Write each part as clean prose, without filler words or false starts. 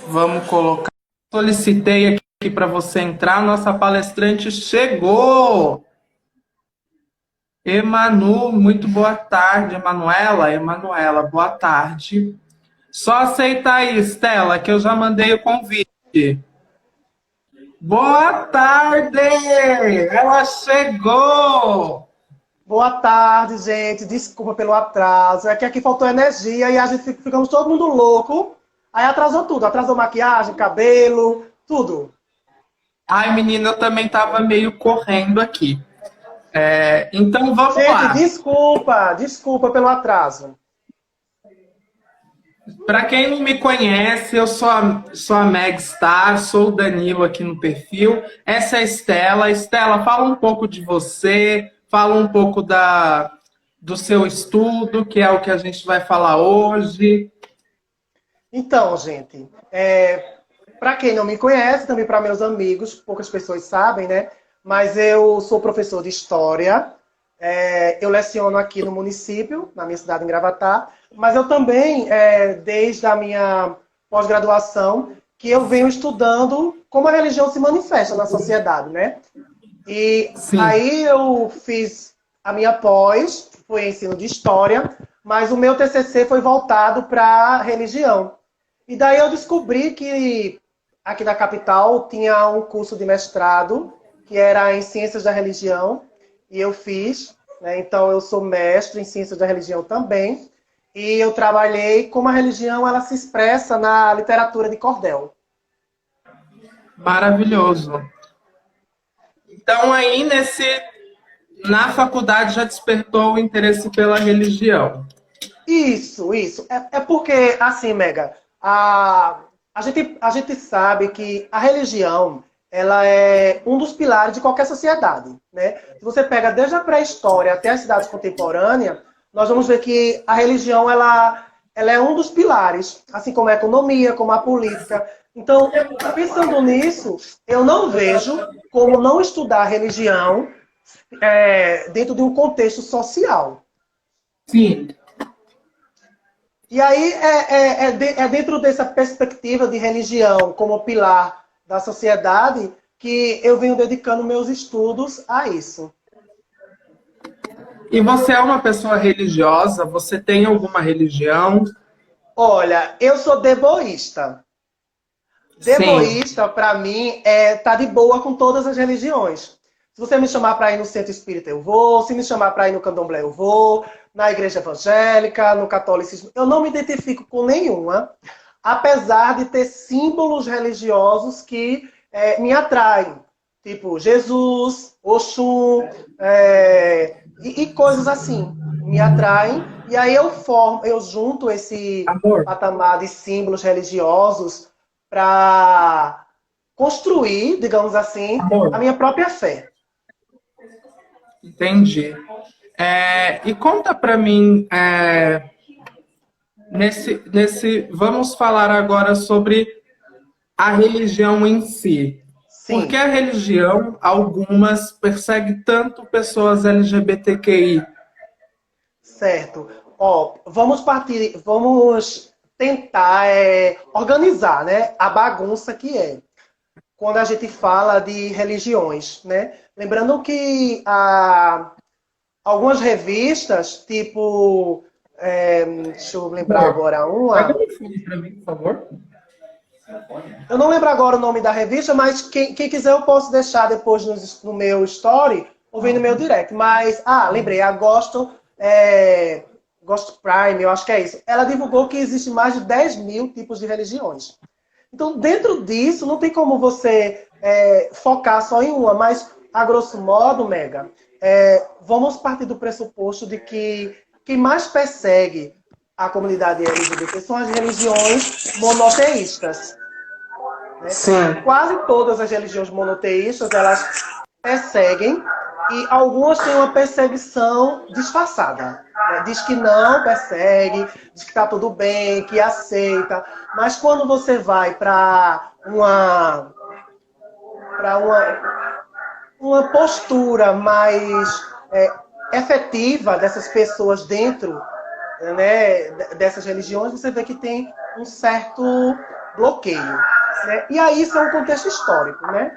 Vamos colocar. Solicitei aqui para você entrar. Nossa palestrante chegou. Emanu, muito boa tarde, Emanuela. Emanuela, boa tarde. Só aceitar aí, Estela, que eu já mandei o convite. Boa tarde! Ela chegou! Boa tarde, gente. Desculpa pelo atraso. É que aqui faltou energia e a gente ficamos todo mundo louco. Aí atrasou tudo. Atrasou maquiagem, cabelo, tudo. Ai, menina, eu também estava meio correndo aqui. Então vamos Gente, lá. desculpa pelo atraso. Para quem não me conhece, eu sou a Meg Star, sou o Danilo aqui no perfil. Essa é a Estela. Estela, fala um pouco de você, fala um pouco do seu estudo, que é o que a gente vai falar hoje. Então, gente, para quem não me conhece, também para meus amigos, poucas pessoas sabem, né? Mas eu sou professor de História. Eu leciono aqui no município, na minha cidade, em Gravatá. Mas eu também, desde a minha pós-graduação, que eu venho estudando como a religião se manifesta na sociedade, né? E Sim. aí eu fiz a minha pós, foi ensino de História, mas o meu TCC foi voltado para a religião. E daí eu descobri que aqui na capital tinha um curso de mestrado, que era em Ciências da Religião, e eu fiz, né? Então eu sou mestre em Ciências da Religião também, e eu trabalhei como a religião ela se expressa na literatura de cordel. Maravilhoso. Então aí na faculdade já despertou o interesse pela religião. Isso. É porque, assim, Mega, a gente sabe que a religião ela é um dos pilares de qualquer sociedade, né? Se você pega desde a pré-história até as cidades contemporâneas, nós vamos ver que a religião ela é um dos pilares, assim como a economia, como a política. Então, pensando nisso, eu não vejo como não estudar religião dentro de um contexto social. Sim. E aí é dentro dessa perspectiva de religião como pilar da sociedade que eu venho dedicando meus estudos a isso. E você é uma pessoa religiosa? Você tem alguma religião? Olha, eu sou deboísta. Sim. Deboísta, para mim, tá de boa com todas as religiões. Se você me chamar para ir no centro espírita, eu vou. Se me chamar para ir no candomblé, eu vou. Na igreja evangélica, no catolicismo. Eu não me identifico com nenhuma, apesar de ter símbolos religiosos que me atraem. Tipo Jesus, Oxum, e coisas assim. Me atraem. E aí eu junto esse Amor. patamar de símbolos religiosos para construir, digamos assim, a Amor. minha própria fé. Entendi. E conta para mim, vamos falar agora sobre a religião em si. Por que Sim, a religião, algumas, persegue tanto pessoas LGBTQI? certo. Ó, vamos tentar organizar, né, a bagunça que é quando a gente fala de religiões, né? Lembrando que algumas revistas, tipo, deixa eu lembrar Amor, agora pega uma. o fone para mim, por favor. Eu não lembro agora o nome da revista, mas quem quiser eu posso deixar depois no meu story ou vir no meu direct. Mas, lembrei, a Ghost Prime, eu acho que é isso. Ela divulgou que existe mais de 10 mil tipos de religiões. Então, dentro disso, não tem como você focar só em uma, mas, a grosso modo, Mega, vamos partir do pressuposto de que quem mais persegue a comunidade LGBT são as religiões monoteístas. Né? Sim. Quase todas as religiões monoteístas, elas perseguem e algumas têm uma perseguição disfarçada. Né? Diz que não persegue, diz que está tudo bem, que aceita. Mas quando você vai para uma postura mais efetiva dessas pessoas dentro, né, dessas religiões, você vê que tem um certo bloqueio. Né? E aí isso é um contexto histórico. Né?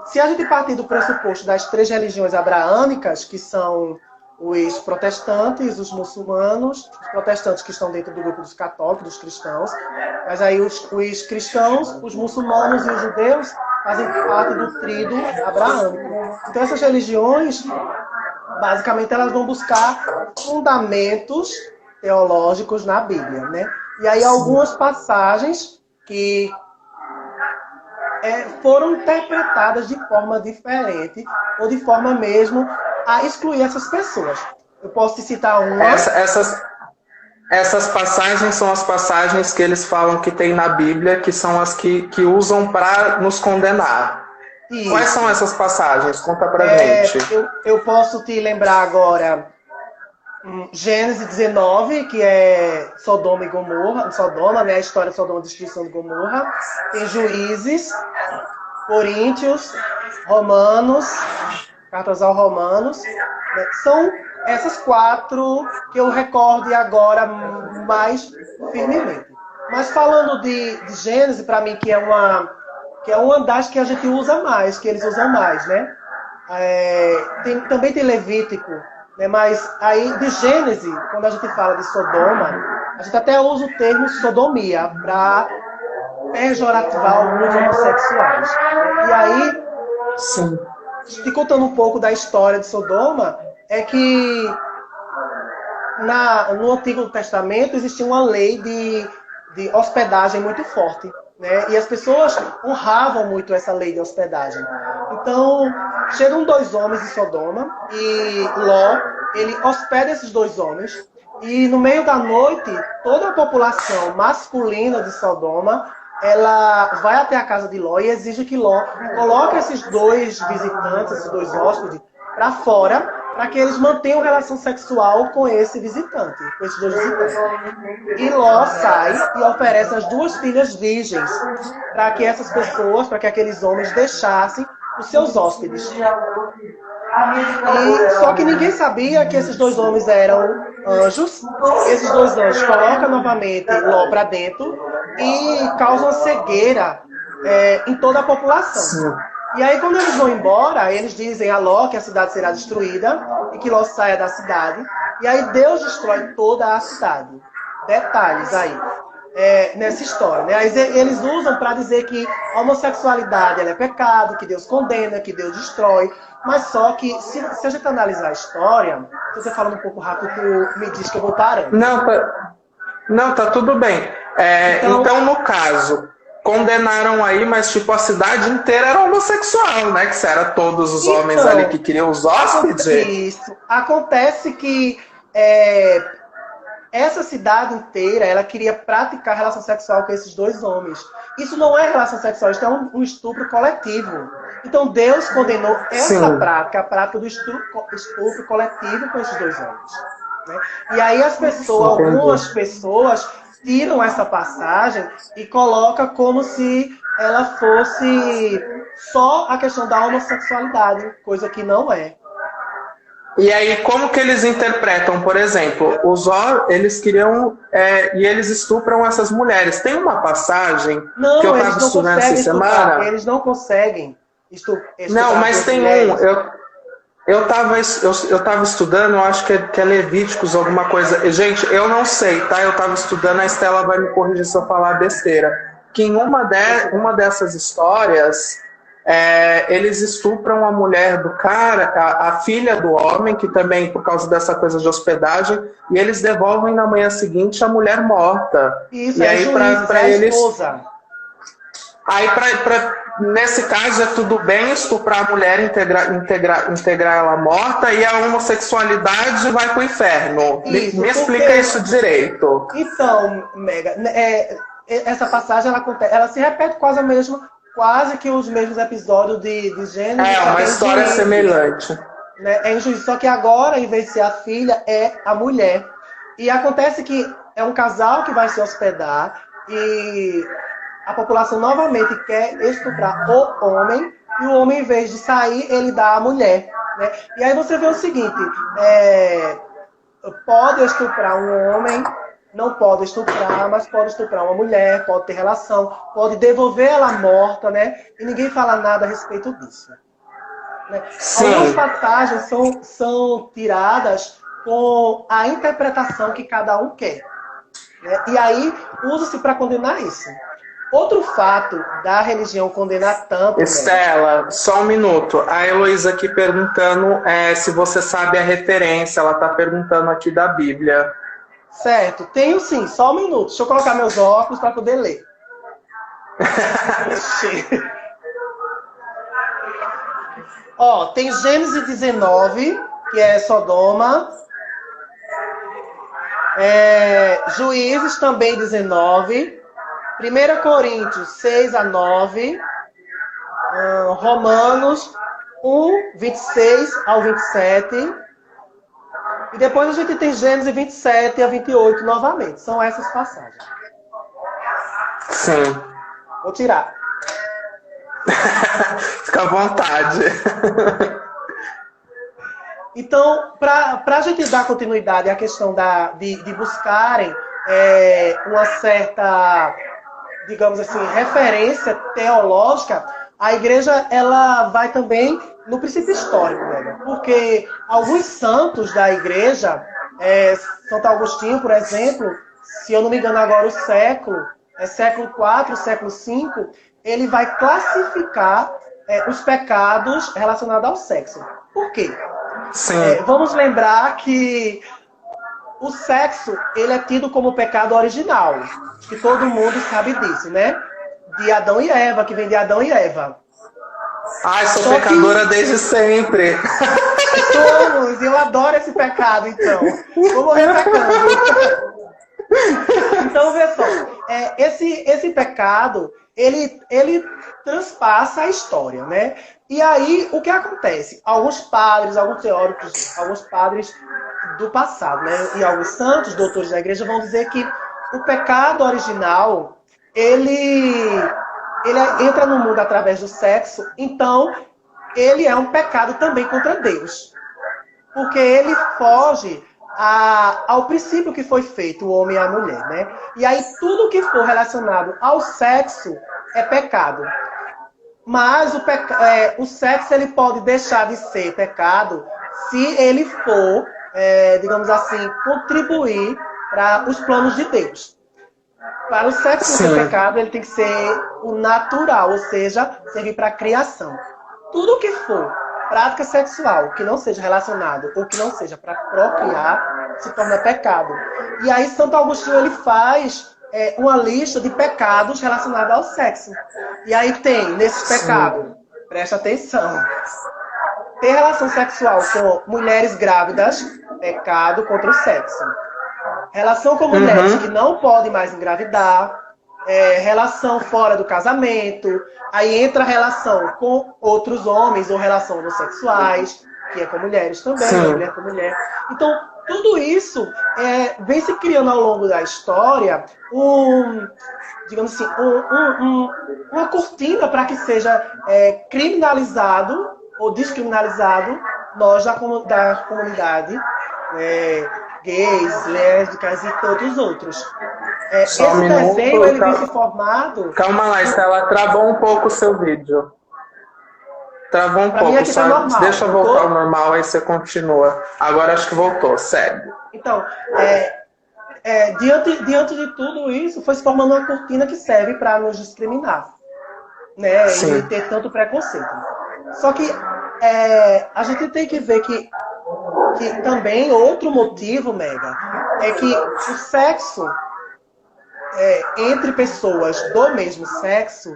Se a gente partir do pressuposto das 3 religiões abraâmicas, que são os protestantes, os muçulmanos, os protestantes que estão dentro do grupo dos católicos, dos cristãos, mas aí os cristãos, os muçulmanos e os judeus fazem parte do tríduo abraâmico. Então essas religiões, basicamente, elas vão buscar fundamentos teológicos na Bíblia, né? E aí algumas passagens que foram interpretadas de forma diferente ou de forma mesmo a excluir essas pessoas. Eu posso te citar uma... Essas passagens são as passagens que eles falam que tem na Bíblia, que são as que usam para nos condenar. Isso. Quais são essas passagens? Conta pra gente. Eu posso te lembrar agora Gênesis 19, que é Sodoma e Gomorra. Sodoma, né? A história de Sodoma, a destruição de Gomorra. Tem Juízes, Coríntios, Romanos, cartas aos Romanos. São essas 4 que eu recordo agora mais firmemente. Mas falando de Gênesis, para mim, que é uma das que a gente usa mais, que eles usam mais, né? Também tem Levítico, né? Mas aí de Gênesis, quando a gente fala de Sodoma, a gente até usa o termo sodomia para pejorativar alguns homossexuais. E aí, sim, te contando um pouco da história de Sodoma, é que no Antigo Testamento existia uma lei de hospedagem muito forte, né? E as pessoas honravam muito essa lei de hospedagem. Então, chegam 2 homens de Sodoma e Ló, ele hospeda esses 2 homens e no meio da noite, toda a população masculina de Sodoma, ela vai até a casa de Ló e exige que Ló coloque esses 2 visitantes, esses 2 hóspedes, para fora, para que eles mantenham relação sexual com esse visitante, com esses 2 visitantes. E Ló sai e oferece as 2 filhas virgens para que essas pessoas, para que aqueles homens deixassem os seus hóspedes. Só que ninguém sabia que esses 2 homens eram anjos. Esses 2 anjos colocam novamente Ló para dentro e causam cegueira em toda a população. Sim. E aí, quando eles vão embora, eles dizem a Ló que a cidade será destruída e que Ló saia da cidade. E aí Deus destrói toda a cidade. Detalhes aí nessa história. Né? Aí eles usam para dizer que a homossexualidade ela é pecado, que Deus condena, que Deus destrói. Mas só que, se a gente analisar a história, se você falando um pouco rápido, tu me diz que eu vou parando. Não, tá tudo bem. Então, no caso... Condenaram aí, mas tipo, a cidade inteira era homossexual, né? Que era todos os homens ali que queriam os hóspedes. Isso. Acontece que essa cidade inteira, ela queria praticar relação sexual com esses 2 homens. Isso não é relação sexual, isso é um estupro coletivo. Então Deus condenou essa prática, a prática do estupro coletivo com esses 2 homens. Né? E aí algumas pessoas tiram essa passagem e colocam como se ela fosse só a questão da homossexualidade, coisa que não é. E aí, como que eles interpretam, por exemplo, eles queriam e eles estupram essas mulheres. Tem uma passagem que eu estava estudando essa semana. Eles não conseguem estuprar. Não, mas tem mulheres. Eu tava estudando, eu acho que é Levíticos, alguma coisa. Gente, eu não sei, tá? Eu tava estudando, a Estela vai me corrigir se eu falar besteira. Que em uma dessas histórias, eles estupram a mulher do cara, a filha do homem, que também, por causa dessa coisa de hospedagem, e eles devolvem na manhã seguinte a mulher morta. Isso, e aí, para eles... esposa. Aí, nesse caso, é tudo bem estuprar a mulher, integrar ela morta, e a homossexualidade vai pro inferno. Isso, me explica isso direito. Então, Mega, essa passagem ela se repete quase que os mesmos episódios de Gênesis. É uma história semelhante. Né? É injuízo, só que agora, em vez de ser a filha, é a mulher. E acontece que é um casal que vai se hospedar e a população novamente quer estuprar o homem, e o homem, em vez de sair, ele dá à mulher. Né? E aí você vê o seguinte, pode estuprar um homem não pode estuprar, mas pode estuprar uma mulher, pode ter relação, pode devolver ela morta, né? E ninguém fala nada a respeito disso. Né? Algumas passagens são tiradas com a interpretação que cada um quer. Né? E aí usa-se para condenar isso. Outro fato da religião condenar tanto... Estela, né? Só um minuto. A Heloísa aqui perguntando se você sabe a referência. Ela está perguntando aqui da Bíblia. Certo, tenho sim, só um minuto. Deixa eu colocar meus óculos para poder ler. Ó, tem Gênesis 19, que é Sodoma. Juízes também 19. 1 Coríntios 6 a 9. Romanos 1, 26 ao 27. E depois a gente tem Gênesis 27 a 28 novamente. São essas passagens. Sim. Vou tirar. Fica à vontade. Então, para a gente dar continuidade à questão de buscarem uma certa, digamos assim, referência teológica, a igreja ela vai também no princípio histórico, né? Porque alguns santos da igreja, Santo Agostinho, por exemplo, se eu não me engano agora o século IV, século V, ele vai classificar os pecados relacionados ao sexo. Por quê? Vamos lembrar que o sexo ele é tido como pecado original, que todo mundo sabe disso, né? De Adão e Eva, que vem de Adão e Eva. Ai, sou pecadora desde sempre. Somos, eu adoro esse pecado, então. Vou morrer pecando. Então, vê só, esse pecado, ele transpassa a história, né? E aí, o que acontece? Alguns padres, alguns teóricos, alguns padres do passado, né? E alguns santos, doutores da igreja, vão dizer que o pecado original, ele entra no mundo através do sexo, então ele é um pecado também contra Deus. Porque ele foge ao princípio que foi feito, o homem e a mulher, né? E aí tudo que for relacionado ao sexo é pecado. Mas o sexo ele pode deixar de ser pecado se ele for, digamos assim, contribuir para os planos de Deus. Para o sexo ser pecado, ele tem que ser o natural, ou seja, servir para a criação. Tudo que for prática sexual que não seja relacionado ou que não seja para procriar, se torna pecado. E aí Santo Agostinho ele faz uma lista de pecados relacionados ao sexo. E aí tem, nesses pecados, presta atenção, ter relação sexual com mulheres grávidas, pecado contra o sexo. Relação com mulheres que não podem mais engravidar, relação fora do casamento, aí entra a relação com outros homens ou relação homossexuais, que é com mulheres também, mulher com mulher. Então, tudo isso vem se criando ao longo da história digamos assim, uma cortina para que seja criminalizado ou descriminalizado nós da comunidade, gays, lésbicas e todos os outros. Esse desenho ele vem se formado... Calma lá, Estela, travou um pouco o seu vídeo. Travou um pouco, só normal. Deixa eu voltar ao normal, aí você continua. Agora acho que voltou, segue. Então, diante de tudo isso, foi se formando uma cortina que serve para nos discriminar, né? E ter tanto preconceito. Só que a gente tem que ver que também outro motivo, Mega, é que o sexo entre pessoas do mesmo sexo,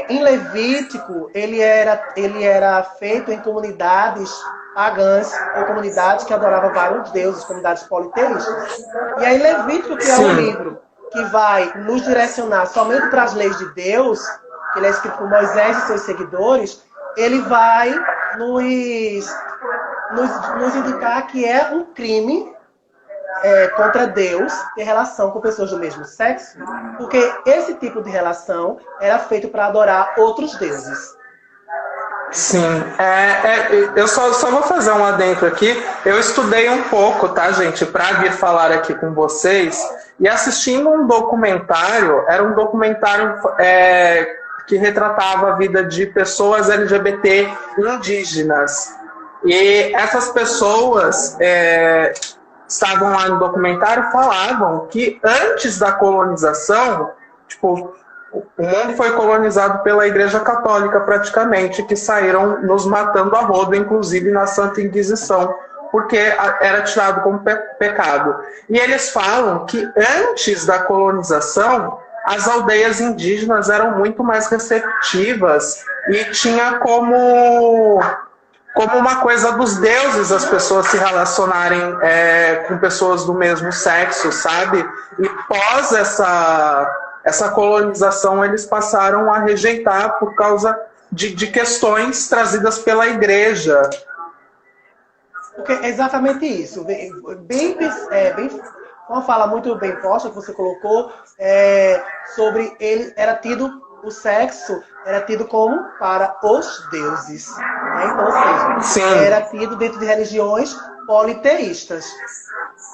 em Levítico, ele era feito em comunidades pagãs, ou comunidades que adoravam vários deuses, comunidades politeístas. E aí Levítico, que é um livro que vai nos direcionar somente para as leis de Deus, que ele é escrito por Moisés e seus seguidores, ele vai nos indicar que é um crime contra Deus ter relação com pessoas do mesmo sexo, porque esse tipo de relação era feito para adorar outros deuses. Sim, eu só vou fazer um adentro aqui. Eu estudei um pouco, tá, gente, para vir falar aqui com vocês. E assistindo um documentário, era um documentário que retratava a vida de pessoas LGBT indígenas. E essas pessoas estavam lá no documentário, falavam que antes da colonização, tipo, o mundo foi colonizado pela Igreja Católica praticamente, que saíram nos matando a rodo, inclusive na Santa Inquisição, porque era tirado como pecado. E eles falam que antes da colonização, as aldeias indígenas eram muito mais receptivas e tinha como uma coisa dos deuses as pessoas se relacionarem com pessoas do mesmo sexo, sabe? E pós essa colonização, eles passaram a rejeitar por causa de questões trazidas pela igreja. Porque é exatamente isso. Uma fala muito bem posta que você colocou sobre ele era tido, o sexo era tido como para os deuses. Né? Então, ou seja, Sim. Era tido dentro de religiões politeístas.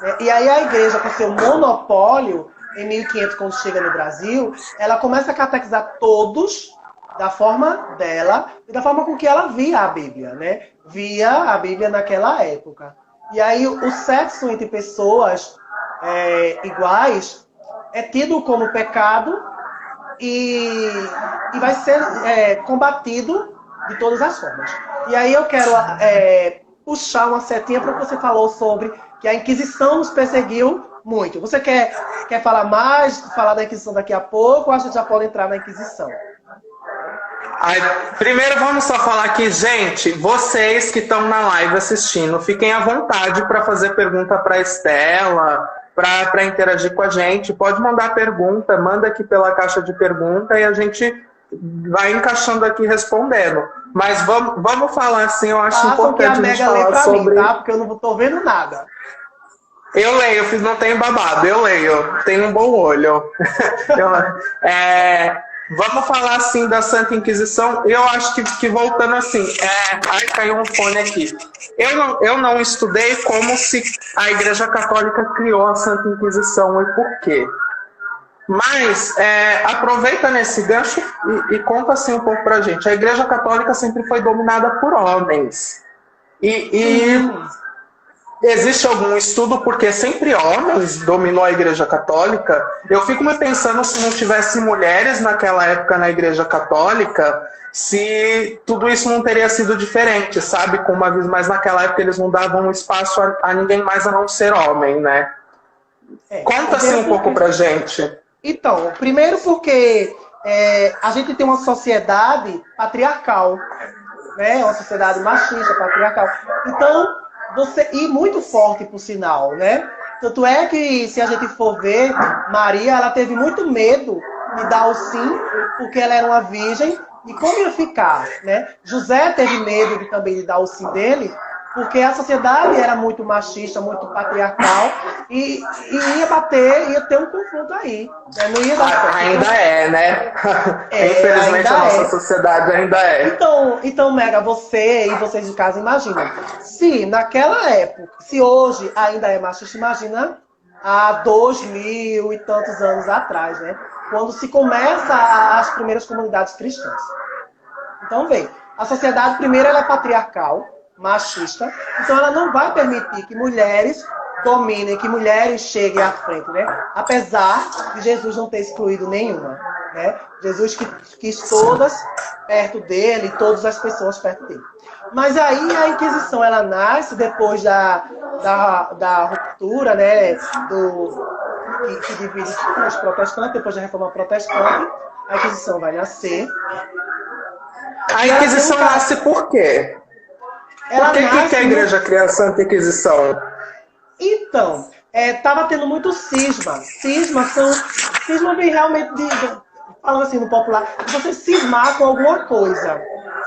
Né? E aí a igreja, com seu monopólio, em 1500, quando chega no Brasil, ela começa a catequizar todos da forma dela e da forma com que ela via a Bíblia, né? Via a Bíblia naquela época. E aí o sexo entre pessoas iguais é tido como pecado e vai ser combatido de todas as formas. E aí eu quero puxar uma setinha para o que você falou sobre que a Inquisição nos perseguiu muito. Você quer falar mais, falar da Inquisição daqui a pouco, ou a gente já pode entrar na Inquisição? Primeiro vamos só falar aqui, gente, vocês que estão na live assistindo, fiquem à vontade para fazer pergunta para a Estela, para interagir com a gente. Pode mandar pergunta, manda aqui pela caixa de pergunta e a gente vai encaixando aqui respondendo. Mas vamos falar assim, eu acho importante a gente falar sobre... Mim, tá? Porque eu não estou vendo nada. Eu leio, não tenho babado, eu leio, tenho um bom olho. Vamos falar assim da Santa Inquisição. Eu acho que voltando assim, ai, caiu um fone aqui. Eu não estudei como se a Igreja Católica criou a Santa Inquisição e por quê. Mas aproveita nesse gancho e conta assim um pouco pra gente. A Igreja Católica sempre foi dominada por homens. Existe algum estudo porque sempre homens dominou a Igreja Católica? Eu fico me pensando se não tivesse mulheres naquela época na Igreja Católica, se tudo isso não teria sido diferente, sabe? Mas naquela época eles não davam espaço a ninguém mais a não ser homem, né? Conta assim um pouco pra gente. Então, primeiro porque a gente tem uma sociedade patriarcal, né? Uma sociedade machista, patriarcal. Então, e muito forte, por sinal, né? Tanto é que, se a gente for ver, Maria, ela teve muito medo de dar o sim, porque ela era uma virgem, e como ia ficar, né? José teve medo também de dar o sim dele, porque a sociedade era muito machista, muito patriarcal, e ia ter um confronto aí. Né? Não ia dar certo. Ainda né? Infelizmente a nossa sociedade ainda é. Então, Mega, você e vocês de casa imaginam. Se naquela época, se hoje ainda é machista, imagina há 2000 e tantos anos atrás, né? Quando se começa as primeiras comunidades cristãs. Então, vem, a sociedade primeiro ela é patriarcal, machista, então ela não vai permitir que mulheres dominem, que mulheres cheguem à frente, né? Apesar de Jesus não ter excluído nenhuma, né? Jesus quis todas perto dele, todas as pessoas perto dele. Mas aí a Inquisição, ela nasce depois da ruptura, né? Que divide os protestantes, depois da Reforma Protestante, a Inquisição vai nascer. A Inquisição nasce por quê? Por que a igreja cria a Santa Inquisição? Então, estava tendo muito cisma. Cisma vem realmente falando assim no popular, você cismar com alguma coisa,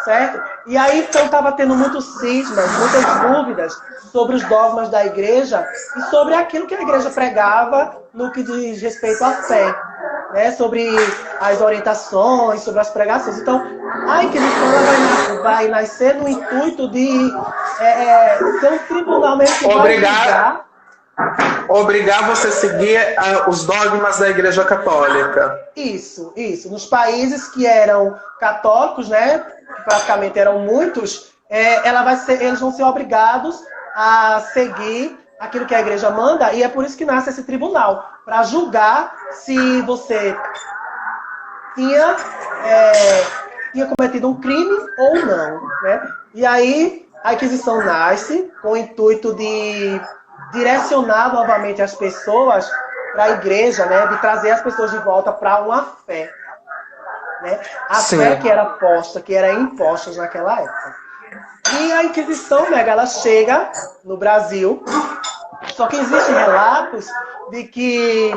certo? E aí, então, estava tendo muitos cismas, muitas dúvidas sobre os dogmas da igreja e sobre aquilo que a igreja pregava no que diz respeito à fé. né, sobre as orientações, sobre as pregações. Então, a Inquisição ela vai nascer no intuito de ser um tribunal mesmo que vai julgar. Obrigar você a seguir os dogmas da Igreja Católica. Isso. Nos países que eram católicos, né, que praticamente eram muitos, eles vão ser obrigados a seguir aquilo que a Igreja manda, e é por isso que nasce esse tribunal, para julgar se você tinha cometido um crime ou não, né? E aí a Inquisição nasce com o intuito de direcionar novamente as pessoas para a Igreja, né? De trazer as pessoas de volta para uma fé, né? A fé que era posta, que era imposta naquela época. E a Inquisição, né, ela chega no Brasil, só que existem relatos de que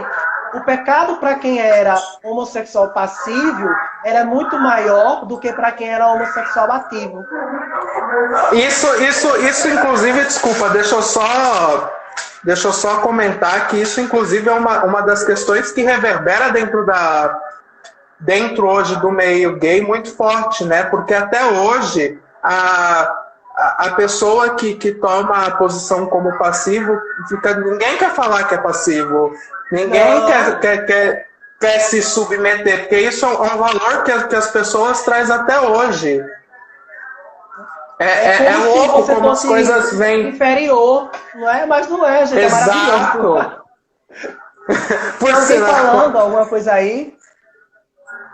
o pecado para quem era homossexual passivo era muito maior do que para quem era homossexual ativo. Isso inclusive, desculpa, deixa eu só comentar que isso inclusive é uma das questões que reverbera dentro hoje do meio gay muito forte, né? Porque até hoje a pessoa que toma a posição como passivo, ninguém quer falar que é passivo, ninguém quer se submeter, porque isso é um valor que as pessoas trazem até hoje. É louco como as coisas vêm. Inferior, não é? Mas não é, gente. Exato. Por alguém falando alguma coisa aí?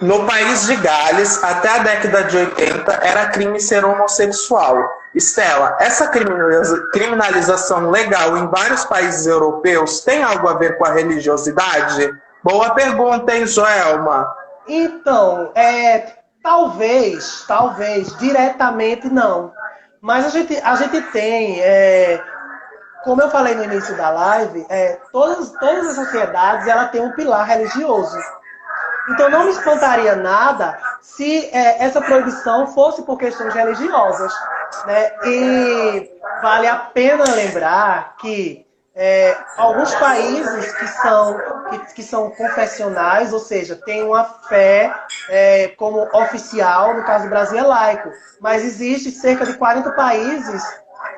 No país de Gales, até a década de 80, era crime ser homossexual. Estela, essa criminalização legal em vários países europeus tem algo a ver com a religiosidade? Boa pergunta, hein, Joelma? Então, talvez, diretamente não. Mas a gente tem, como eu falei no início da live, todas as sociedades ela tem um pilar religioso. Então não me espantaria nada se essa proibição fosse por questões religiosas, né? E vale a pena lembrar que alguns países que são confessionais, ou seja, têm uma fé como oficial, no caso do Brasil é laico, mas existe cerca de 40 países,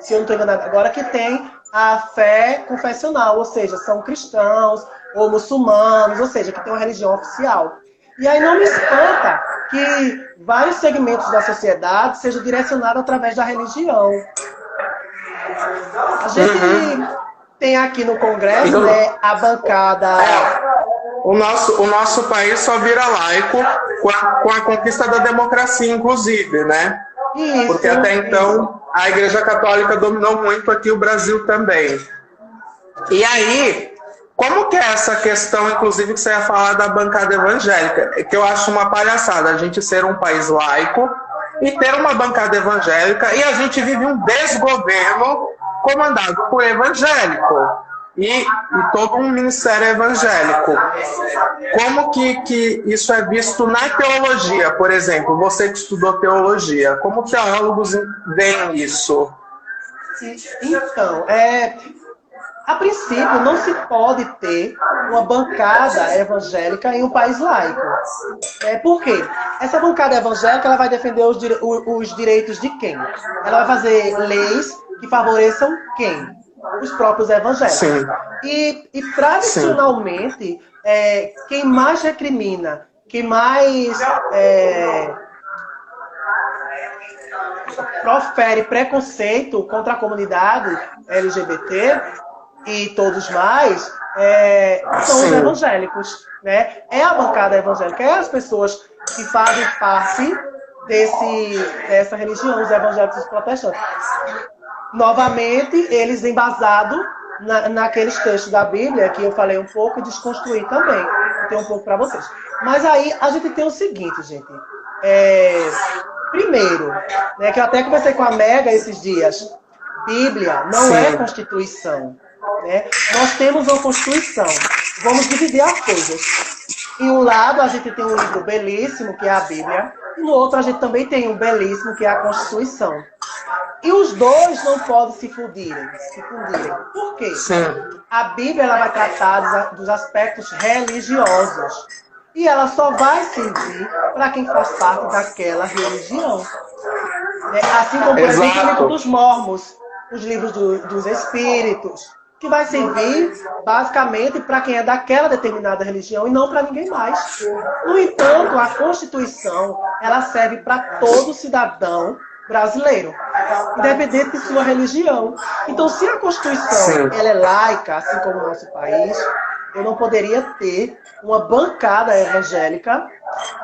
se eu não estou enganado agora, que tem a fé confessional, ou seja, são cristãos ou muçulmanos, ou seja, que tem uma religião oficial. E aí não me espanta que vários segmentos da sociedade sejam direcionados através da religião. A gente tem aqui no Congresso, né, a bancada... O nosso país só vira laico com a conquista da democracia, inclusive, né? Isso, porque até então a Igreja Católica dominou muito aqui o Brasil também. E aí... Como que é essa questão, inclusive, que você ia falar da bancada evangélica? Que eu acho uma palhaçada a gente ser um país laico e ter uma bancada evangélica e a gente vive um desgoverno comandado por evangélico e todo um ministério evangélico. Como que isso é visto na teologia, por exemplo? Você que estudou teologia, como teólogos veem isso? Então, a princípio, não se pode ter uma bancada evangélica em um país laico. Por quê? Essa bancada evangélica ela vai defender os direitos de quem? Ela vai fazer leis que favoreçam quem? Os próprios evangélicos. Sim. E tradicionalmente, quem mais recrimina, quem mais profere preconceito contra a comunidade LGBT e todos mais, são os evangélicos, né? É a bancada evangélica, as pessoas que fazem parte dessa religião, os evangélicos e os protestantes. Novamente, eles embasados naqueles textos da Bíblia, que eu falei um pouco, e desconstruir também. Tem um pouco para vocês. Mas aí, a gente tem o seguinte, gente. Primeiro, né, que eu até conversei com a Mega esses dias, Bíblia não é Constituição. Né? Nós temos uma Constituição. Vamos dividir as coisas. Em um lado, a gente tem um livro belíssimo, que é a Bíblia, e no outro, a gente também tem um belíssimo, que é a Constituição. E os dois não podem se fundirem. Por quê? Sim. A Bíblia ela vai tratar dos aspectos religiosos. E ela só vai servir para quem faz parte daquela religião. Né? Assim como, por exemplo, o livro dos mormons, os livros dos espíritos, que vai servir basicamente para quem é daquela determinada religião e não para ninguém mais. No entanto, a Constituição ela serve para todo cidadão brasileiro, independente de sua religião. Então, se a Constituição ela é laica, assim como o nosso país, eu não poderia ter uma bancada evangélica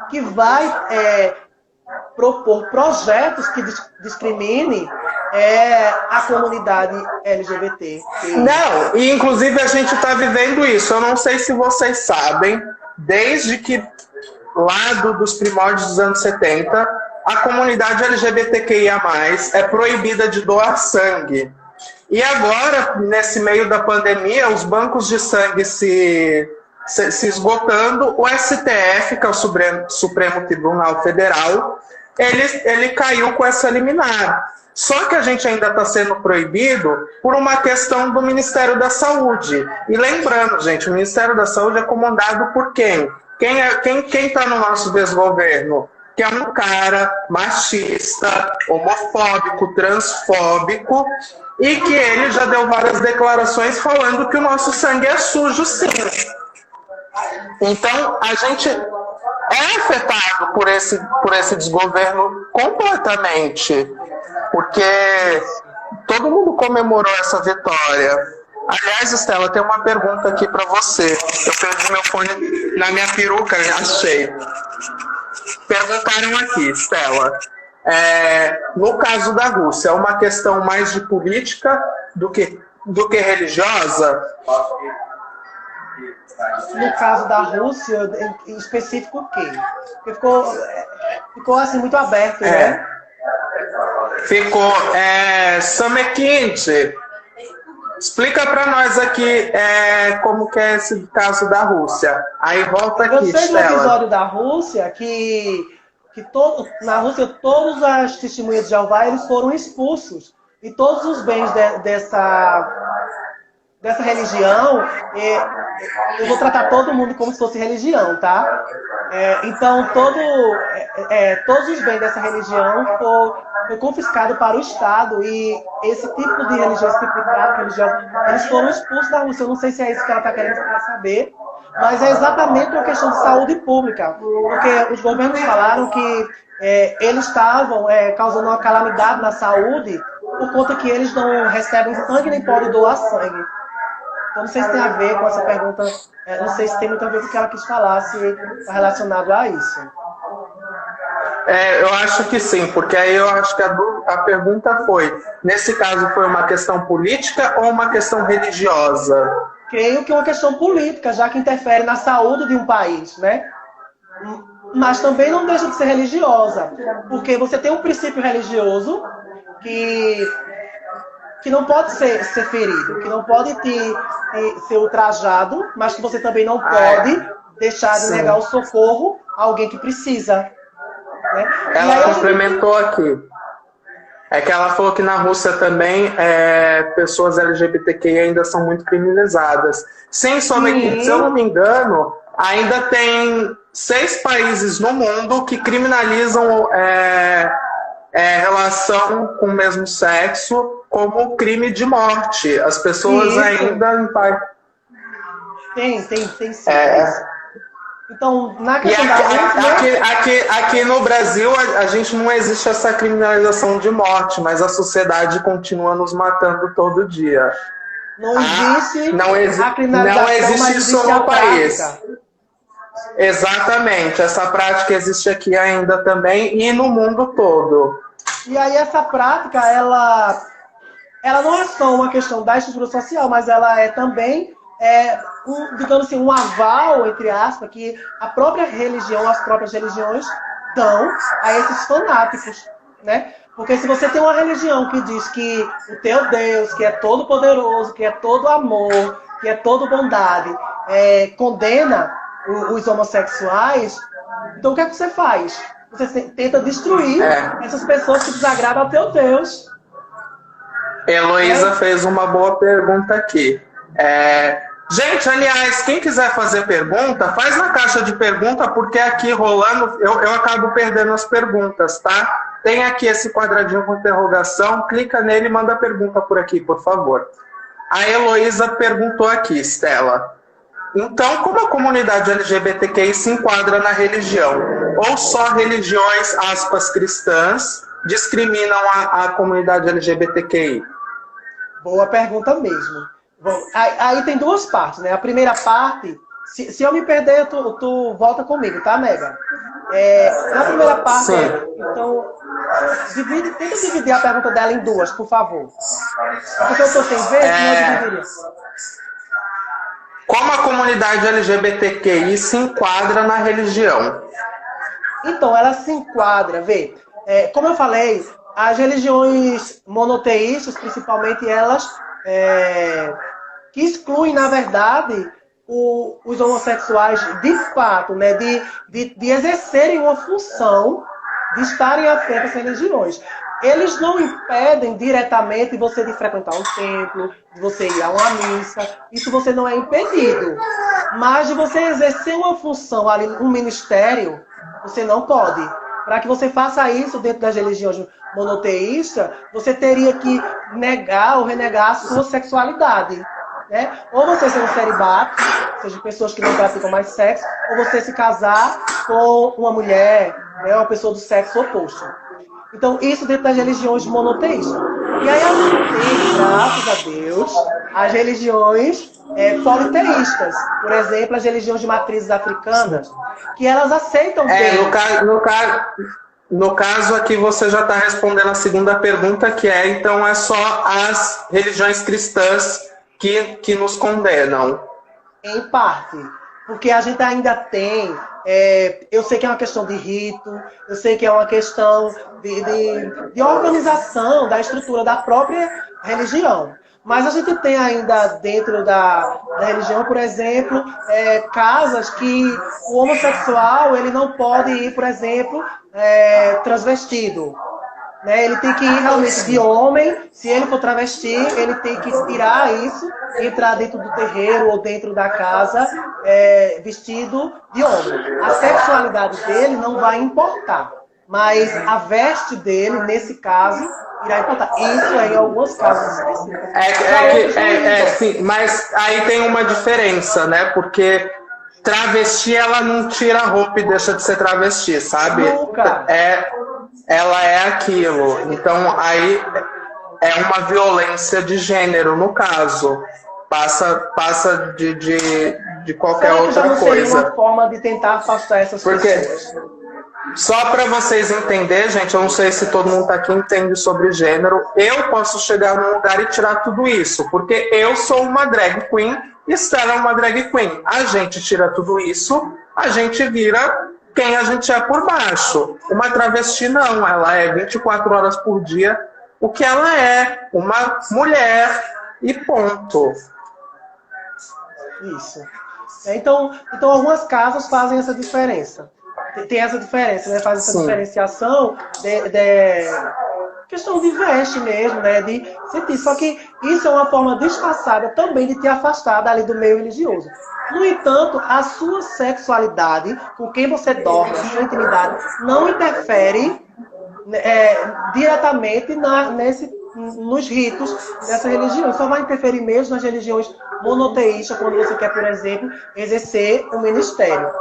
que vai propor projetos que discriminem a comunidade LGBT. Não, e inclusive a gente está vivendo isso. Eu não sei se vocês sabem, desde que lá dos primórdios dos anos 70, a comunidade LGBTQIA+, é proibida de doar sangue. E agora, nesse meio da pandemia, os bancos de sangue se esgotando, o STF, que é o Supremo Tribunal Federal, ele caiu com essa liminar. Só que a gente ainda está sendo proibido por uma questão do Ministério da Saúde. E lembrando, gente, o Ministério da Saúde é comandado por quem? Quem está no nosso desgoverno? Que é um cara machista, homofóbico, transfóbico, e que ele já deu várias declarações falando que o nosso sangue é sujo, sim. Então, a gente é afetado por esse desgoverno completamente, porque todo mundo comemorou essa vitória. Aliás, Estela, tem uma pergunta aqui para você. Eu perdi meu fone na minha peruca, achei. Perguntaram aqui, Estela, no caso da Rússia, é uma questão mais de política do que religiosa? No caso da Rússia, em específico, o quê? Porque ficou assim muito aberto, né? Ficou. Samequinte, explica para nós aqui como que é esse caso da Rússia. Aí volta aqui, Eu sei Estela. do episódio da Rússia que na Rússia todos as testemunhas de Jeová eles foram expulsos. E todos os bens dessa religião, eu vou tratar todo mundo como se fosse religião, tá? Então, todos os bens dessa religião foi confiscado para o Estado e esse tipo de religião, esse tipo de prática religiosa, eles foram expulsos da Rússia. Eu não sei se é isso que ela está querendo saber, mas é exatamente uma questão de saúde pública, porque os governos falaram que eles estavam causando uma calamidade na saúde por conta que eles não recebem sangue nem podem doar sangue. Então, não sei se tem a ver com essa pergunta, não sei se tem muito a ver com o que ela quis falar, se está relacionado a isso. Eu acho que sim, porque aí eu acho que a pergunta foi, nesse caso foi uma questão política ou uma questão religiosa? Creio que é uma questão política, já que interfere na saúde de um país, né? Mas também não deixa de ser religiosa, porque você tem um princípio religioso que não pode ser ferido, que não pode ser ultrajado, mas que você também não pode deixar de negar o socorro a alguém que precisa. Né? Ela complementou aqui. É que ela falou que na Rússia também pessoas LGBTQI ainda são muito criminalizadas. Sim, somente, se eu não me engano, ainda tem 6 países no mundo que criminalizam relação com o mesmo sexo como crime de morte. As pessoas ainda... Tem sim. Então, na questão da aqui no Brasil, a gente não existe essa criminalização de morte, mas a sociedade continua nos matando todo dia. Não existe a criminalização, não existe isso no país. Exatamente, essa prática existe aqui ainda também e no mundo todo. E aí essa prática, ela não é só uma questão da estrutura social, mas ela é também... digamos assim, um aval, entre aspas, que a própria religião, as próprias religiões dão a esses fanáticos, né? Porque se você tem uma religião que diz que o teu Deus, que é todo poderoso, que é todo amor, que é todo bondade, condena os homossexuais, então o que é que você faz? Você tenta destruir essas pessoas que desagradam ao teu Deus. Heloísa fez uma boa pergunta aqui. Gente, aliás, quem quiser fazer pergunta, faz na caixa de pergunta, porque aqui rolando, eu acabo perdendo as perguntas, tá? Tem aqui esse quadradinho com interrogação, clica nele e manda a pergunta por aqui, por favor. A Heloísa perguntou aqui, Estela. Então, como a comunidade LGBTQI se enquadra na religião? Ou só religiões, aspas, cristãs, discriminam a comunidade LGBTQI? Boa pergunta mesmo. Bom, aí tem duas partes, né? A primeira parte, se eu me perder, tu volta comigo, tá, Mega? Na primeira parte, então, tenta dividir a pergunta dela em duas, por favor. Porque eu tô sem ver, senão eu dividiria. Como a comunidade LGBTQI se enquadra na religião? Então, ela se enquadra, vê. Como eu falei, as religiões monoteístas, principalmente elas, que excluem, na verdade, os homossexuais de fato, né, de exercerem uma função de estarem à frente das religiões. Eles não impedem diretamente você de frequentar um templo, de você ir a uma missa. Isso você não é impedido. Mas de você exercer uma função ali, um ministério, você não pode. Para que você faça isso dentro das religiões monoteístas, você teria que negar ou renegar a sua sexualidade. Né? Ou você ser um celibato, ou seja, pessoas que não praticam mais sexo, ou você se casar com uma mulher, né, uma pessoa do sexo oposto. Então, isso dentro das religiões monoteístas. E aí a gente tem, graças a Deus, as religiões politeístas. Por exemplo, as religiões de matrizes africanas, que elas aceitam bem. No caso aqui você já está respondendo a segunda pergunta, que então é só as religiões cristãs que nos condenam. Em parte. Porque a gente ainda tem, eu sei que é uma questão de rito, eu sei que é uma questão de organização da estrutura da própria religião. Mas a gente tem ainda dentro da religião, por exemplo, casas que o homossexual ele não pode ir, por exemplo, transvestido. Né? Ele tem que ir realmente de homem. Se ele for travesti, ele tem que tirar isso, entrar dentro do terreiro ou dentro da casa vestido de homem. A sexualidade dele não vai importar, mas a veste dele, nesse caso, irá importar. Isso em alguns casos específicos. Sim, mas aí tem uma diferença, né? Porque travesti, ela não tira a roupa e deixa de ser travesti, sabe? Nunca. Ela é aquilo. Então, aí é uma violência de gênero, no caso. Passa de qualquer outra não coisa. Seria uma forma de tentar afastar essas pessoas. Só para vocês entenderem, gente, eu não sei se todo mundo aqui entende sobre gênero, eu posso chegar num lugar e tirar tudo isso, porque eu sou uma drag queen e Estela é uma drag queen. A gente tira tudo isso, a gente vira quem a gente é por baixo. Uma travesti não, ela é 24 horas por dia o que ela é, uma mulher e ponto. Isso. Então algumas casas fazem essa diferença. Tem essa diferença, né? Faz essa diferenciação questão de veste mesmo, né? De sentir. Só que isso é uma forma disfarçada também de te afastar dali do meio religioso. No entanto, a sua sexualidade, com quem você dorme, a sua intimidade, não interfere diretamente nos ritos dessa religião. Só vai interferir mesmo nas religiões monoteístas, quando você quer, por exemplo, exercer um ministério.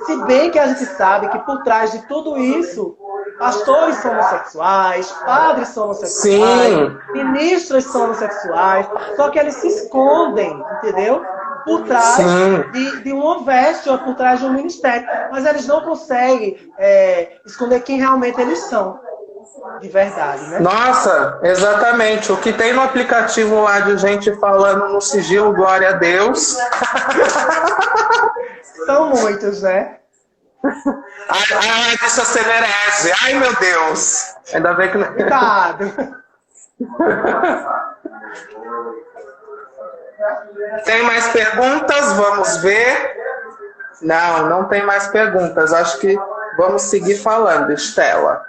Se bem que a gente sabe que por trás de tudo isso, pastores são homossexuais, padres são homossexuais, ministros são homossexuais, só que eles se escondem, entendeu? Por trás de uma veste ou por trás de um ministério. Mas eles não conseguem esconder quem realmente eles são. De verdade, né? Nossa, exatamente. O que tem no aplicativo lá de gente falando no sigilo, glória a Deus. São muitos, né? Deixa ser herege. Ai, meu Deus. Ainda bem que... Cuidado. Tem mais perguntas? Vamos ver. Não tem mais perguntas. Acho que vamos seguir falando, Estela.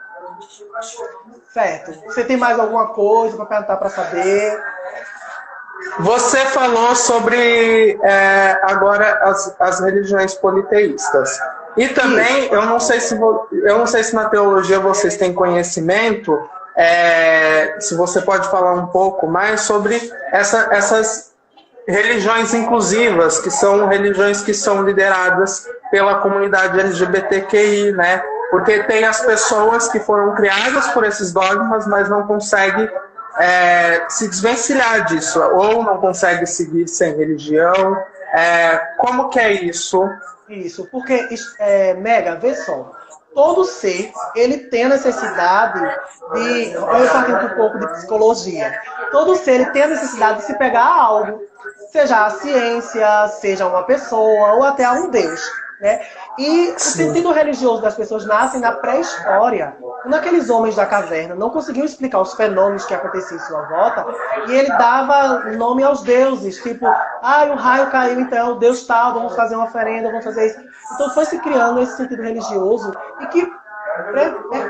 Certo. Você tem mais alguma coisa para perguntar, para saber? Você falou sobre agora as religiões politeístas. E também, eu não sei se na teologia vocês têm conhecimento, se você pode falar um pouco mais sobre essas religiões inclusivas, que são religiões que são lideradas pela comunidade LGBTQI, né? Porque tem as pessoas que foram criadas por esses dogmas, mas não conseguem se desvencilhar disso, ou não consegue seguir sem religião. Como que é isso? Isso, porque, Mega, vê só, todo ser, ele tem a necessidade de, eu partindo um pouco de psicologia, todo ser, ele tem a necessidade de se pegar a algo, seja a ciência, seja uma pessoa, ou até a um Deus, né? E o sentido religioso das pessoas nasce na pré-história, quando aqueles homens da caverna não conseguiam explicar os fenômenos que aconteciam em sua volta, e ele dava nome aos deuses, tipo, o raio caiu, então, Deus tal, vamos fazer uma oferenda, vamos fazer isso. Então foi se criando esse sentido religioso, e que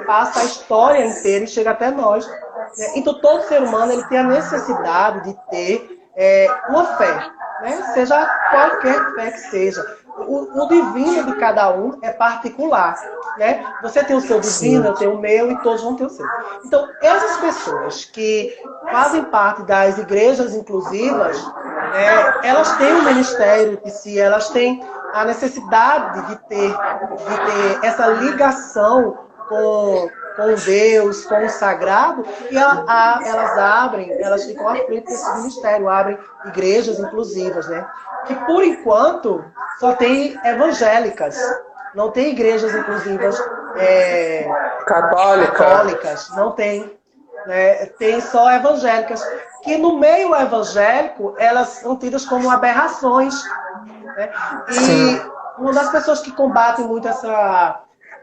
passa a história inteira e chega até nós. Né? Então todo ser humano ele tem a necessidade de ter uma fé, né? Seja qualquer fé que seja. O divino de cada um é particular, né? Você tem o seu divino, eu tenho o meu e todos vão ter o seu. Então, essas pessoas que fazem parte das igrejas inclusivas, elas têm um ministério de si, elas têm a necessidade de ter essa ligação com Deus, com o sagrado, e elas ficam à frente desse ministério, abrem igrejas inclusivas, né? Que por enquanto só tem evangélicas, não tem igrejas inclusivas católicas, não tem, né? Tem só evangélicas, que no meio evangélico elas são tidas como aberrações, né? E uma das pessoas que combatem muito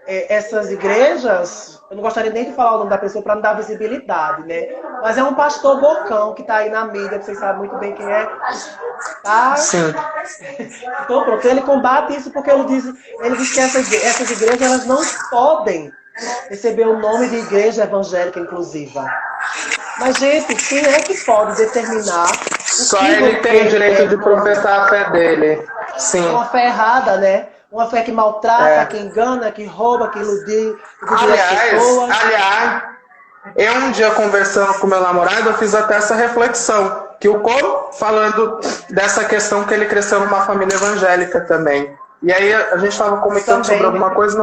essas igrejas, eu não gostaria nem de falar o nome da pessoa para não dar visibilidade, né? Mas é um pastor bocão que está aí na mídia, vocês sabem muito bem quem é. Tá? Sim. Então, pronto, ele combate isso porque ele diz que essas igrejas elas não podem receber o nome de igreja evangélica inclusiva. Mas, gente, quem é que pode determinar? Só ele tem o direito de professar a fé dele. Sim. Uma fé errada, né? Uma fé que maltrata, que engana, que rouba, que ilude as pessoas. Aliás, eu um dia conversando com meu namorado, eu fiz até essa reflexão. Que o Coro, falando dessa questão que ele cresceu numa família evangélica também. E aí a gente estava comentando sobre alguma coisa,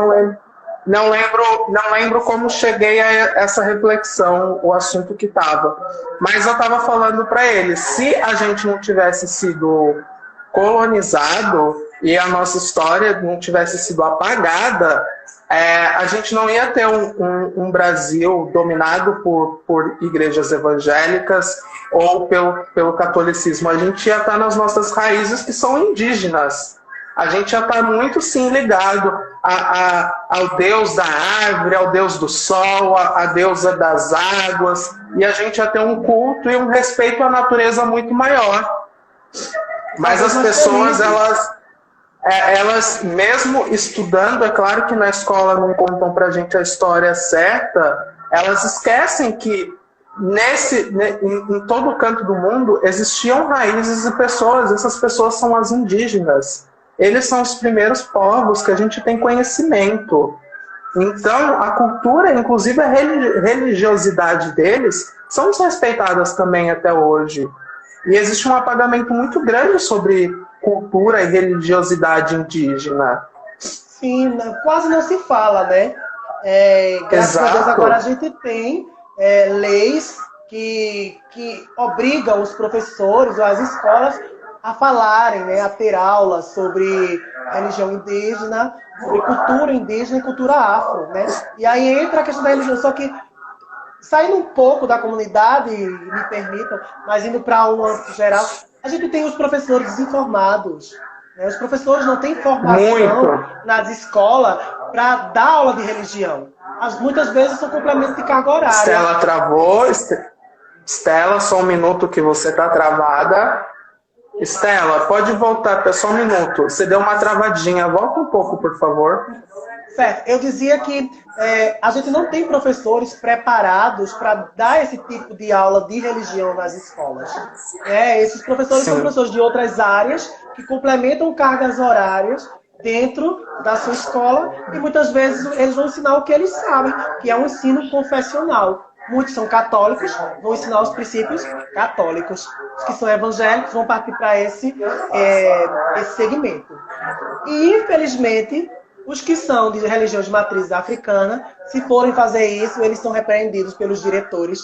não lembro como cheguei a essa reflexão, o assunto que estava. Mas eu estava falando para ele, se a gente não tivesse sido colonizado e a nossa história não tivesse sido apagada, a gente não ia ter um Brasil dominado por igrejas evangélicas ou pelo catolicismo. A gente ia estar nas nossas raízes, que são indígenas. A gente ia estar muito, sim, ligado ao Deus da árvore, ao Deus do sol, à deusa das águas, e a gente ia ter um culto e um respeito à natureza muito maior. Mas as pessoas, elas mesmo estudando, é claro que na escola não contam pra gente a história certa, elas esquecem que em todo canto do mundo existiam raízes e pessoas, essas pessoas são as indígenas. Eles são os primeiros povos que a gente tem conhecimento. Então, a cultura, inclusive a religiosidade deles, são desrespeitadas também até hoje. E existe um apagamento muito grande sobre cultura e religiosidade indígena. Sim, quase não se fala, né? Graças a Deus agora a gente tem leis que obrigam os professores ou as escolas a falarem, né? A ter aulas sobre religião indígena, sobre cultura indígena e cultura afro, né? E aí entra a questão da religião, só que saindo um pouco da comunidade, me permitam, mas indo para um âmbito geral, a gente tem os professores desinformados. Né? Os professores não têm formação nas escolas para dar aula de religião. Muitas vezes são complementos de carga horária. Estela travou. Estela, só um minuto que você está travada. Estela, pode voltar, só um minuto. Você deu uma travadinha. Volta um pouco, por favor. Certo, eu dizia que a gente não tem professores preparados para dar esse tipo de aula de religião nas escolas. Esses professores são professores de outras áreas que complementam cargas horárias dentro da sua escola e muitas vezes eles vão ensinar o que eles sabem, que é um ensino confessional. Muitos são católicos, vão ensinar os princípios católicos. Os que são evangélicos vão partir para esse segmento. E, infelizmente, os que são de religião de matriz africana, se forem fazer isso, eles são repreendidos pelos diretores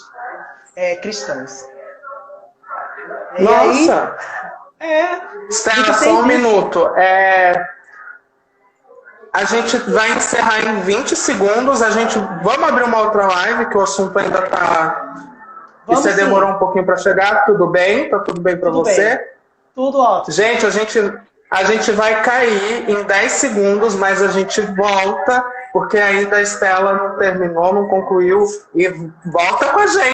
cristãos. Nossa! Stella, só um minuto. A gente vai encerrar em 20 segundos. Vamos abrir uma outra live, que o assunto ainda tá... Você demorou um pouquinho para chegar. Tudo bem? Tá tudo bem para você? Bem. Tudo ótimo. Gente, a gente vai cair em 10 segundos, mas a gente volta, porque ainda a Stella não terminou, não concluiu, e volta com a gente.